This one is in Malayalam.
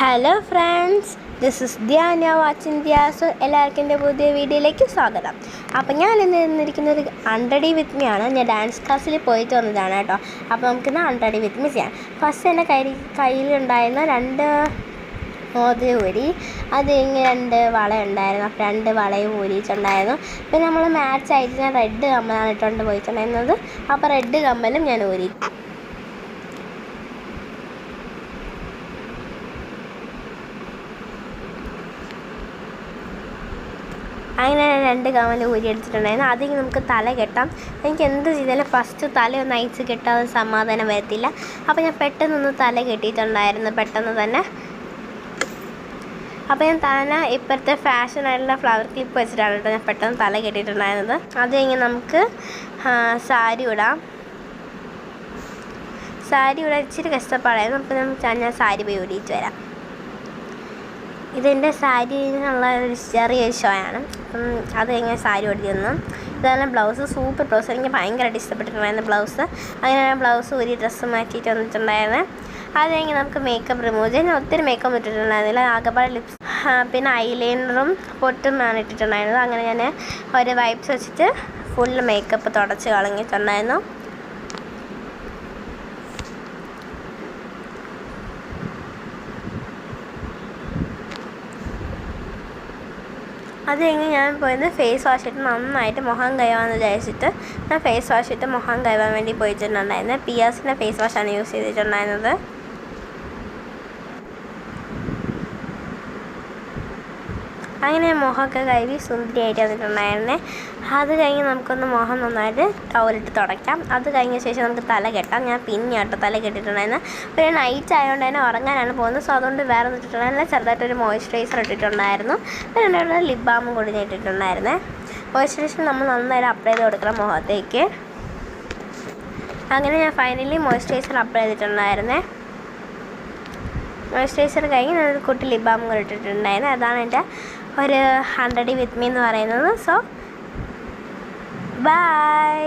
ഹലോ ഫ്രണ്ട്സ്, ദിസ് ഇസ് ധ്യാന വാച്ചിങ് ധ്യാസ്. എല്ലാവർക്കും എൻ്റെ പുതിയ വീഡിയോയിലേക്ക് സ്വാഗതം. അപ്പോൾ ഞാൻ ഇന്ന് നിന്നിരിക്കുന്നത് അണ്ടടി വിത്ത് മീ ആണ്. ഞാൻ ഡാൻസ് ക്ലാസ്സിൽ പോയിട്ട് വന്നതാണ് കേട്ടോ. അപ്പോൾ നമുക്കിന്ന് അണ്ടടി വിത്ത് മീ ചെയ്യാം. ഫസ്റ്റ് എൻ്റെ കയ്യിലുണ്ടായിരുന്ന 2 മോതിരം ഊരി, അത് കഴിഞ്ഞ് 2 വള ഉണ്ടായിരുന്നു. അപ്പോൾ 2 വളയും ഊരിയിട്ടുണ്ടായിരുന്നു. പിന്നെ നമ്മൾ മാച്ച് ആയിട്ട് ഞാൻ റെഡ് കമ്മലാണ് ഇട്ടുകൊണ്ട് പോയിട്ടുണ്ടായിരുന്നത്. അപ്പോൾ റെഡ് കമ്മലും ഞാൻ ഊരി. അങ്ങനെ 2 കമ്മൽ ഊരി എടുത്തിട്ടുണ്ടായിരുന്നു. അതിന് നമുക്ക് തല കെട്ടാം. എനിക്ക് എന്ത് ചെയ്താലും ഫസ്റ്റ് തല ഒന്ന് അയച്ച് കെട്ടാതെ സമാധാനം വരത്തില്ല. അപ്പോൾ ഞാൻ പെട്ടെന്നൊന്ന് തല കെട്ടിയിട്ടുണ്ടായിരുന്നു, പെട്ടെന്ന് തന്നെ. അപ്പോൾ ഞാൻ തല ഇപ്പോഴത്തെ ഫാഷനായിട്ടുള്ള ഫ്ലവർ ക്ലിപ്പ് വെച്ചിട്ടാണ് കേട്ടോ ഞാൻ പെട്ടെന്ന് തല കെട്ടിയിട്ടുണ്ടായിരുന്നത്. അത് കഴിഞ്ഞ് നമുക്ക് സാരി ഇടാം. സാരി ഇടാൻ ഇച്ചിരി കഷ്ടപ്പാടായിരുന്നു. അപ്പോൾ ഞാൻ സാരി പോയി ഊരിയിട്ട് വരാം. ഇതെൻ്റെ സാരിയിലുള്ള ഒരു ചെറിയൊരു ഷോയാണ്. അത് കഴിഞ്ഞ് സാരി ഓടിക്കുന്നു. ഇതാണ് ബ്ലൗസ്, സൂപ്പർ ബ്ലൗസ്. എനിക്ക് ഭയങ്കരമായിട്ട് ഇഷ്ടപ്പെട്ടിട്ടുണ്ടായിരുന്നു ബ്ലൗസ്. അങ്ങനെ ഞാൻ ബ്ലൗസ് ഊരി ഡ്രസ്സ് മാറ്റിയിട്ട് വന്നിട്ടുണ്ടായിരുന്നു. അത് കഴിഞ്ഞ് നമുക്ക് മേക്കപ്പ് റിമൂവ് ചെയ്യാൻ. ഞാൻ ഒത്തിരി മേക്കപ്പ് ഇട്ടിട്ടുണ്ടായിരുന്നില്ല. ആകെപ്പാട് ലിപ്സ് പിന്നെ ഐലൈനറും പൊട്ടുമാണ് ഇട്ടിട്ടുണ്ടായിരുന്നത്. അങ്ങനെ ഞാൻ ഒരു വൈപ്സ് വെച്ചിട്ട് ഫുൾ മേക്കപ്പ് തുടച്ച് കളഞ്ഞിട്ടുണ്ടായിരുന്നു. അത് കഴിഞ്ഞ് ഞാൻ പോയത് ഫേസ് വാഷ് ഇട്ട് നന്നായിട്ട് മുഖം കഴുകാമെന്ന് വിചാരിച്ചിട്ട് ഞാൻ ഫേസ് വാഷ് ഇട്ട് മുഖം കഴുകാൻ വേണ്ടി പോയിട്ടുണ്ടായിരുന്നത്. പിയാസിൻ്റെ ഫേസ് വാഷാണ് യൂസ് ചെയ്തിട്ടുണ്ടായിരുന്നത്. അങ്ങനെ മുഖമൊക്കെ കഴുകി സുന്ദരിയായിട്ട് വന്നിട്ടുണ്ടായിരുന്നേ. അത് കഴിഞ്ഞ് നമുക്കൊന്ന് മുഖം നന്നായിട്ട് ടവലിട്ട് തുടയ്ക്കാം. അത് കഴിഞ്ഞ ശേഷം നമുക്ക് തല കെട്ടാം. ഞാൻ പിന്നെയാട്ടോ തല കെട്ടിയിട്ടുണ്ടായിരുന്നത്. പിന്നെ നൈറ്റ് ആയതുകൊണ്ട് തന്നെ ഉറങ്ങാനാണ് പോകുന്നത്. സോ അതുകൊണ്ട് വേറെ ഇട്ടിട്ടുണ്ടായിരുന്നില്ല. ചെറുതായിട്ടൊരു മോയ്സ്ചറൈസർ ഇട്ടിട്ടുണ്ടായിരുന്നു. പിന്നെ ലിപ് ബാമും കൂടി ഞാൻ ഇട്ടിട്ടുണ്ടായിരുന്നേ. മോയ്സ്ചറൈസർ നമ്മൾ നന്നായിട്ട് അപ്ലൈ ചെയ്ത് കൊടുക്കണം മുഖത്തേക്ക്. അങ്ങനെ ഞാൻ ഫൈനലി മോയ്സ്ചറൈസർ അപ്ലൈ ചെയ്തിട്ടുണ്ടായിരുന്നേ. മോയ്സ്ചറൈസർ കഴിഞ്ഞ് ഞാനൊരു കുട്ടി ലിപ് ബാമും കൂടി ഇട്ടിട്ടുണ്ടായിരുന്നു. അതാണ് എൻ്റെ ഒരു അണ്ടടി വിത്ത് മീ എന്ന് പറയുന്നത്. So by.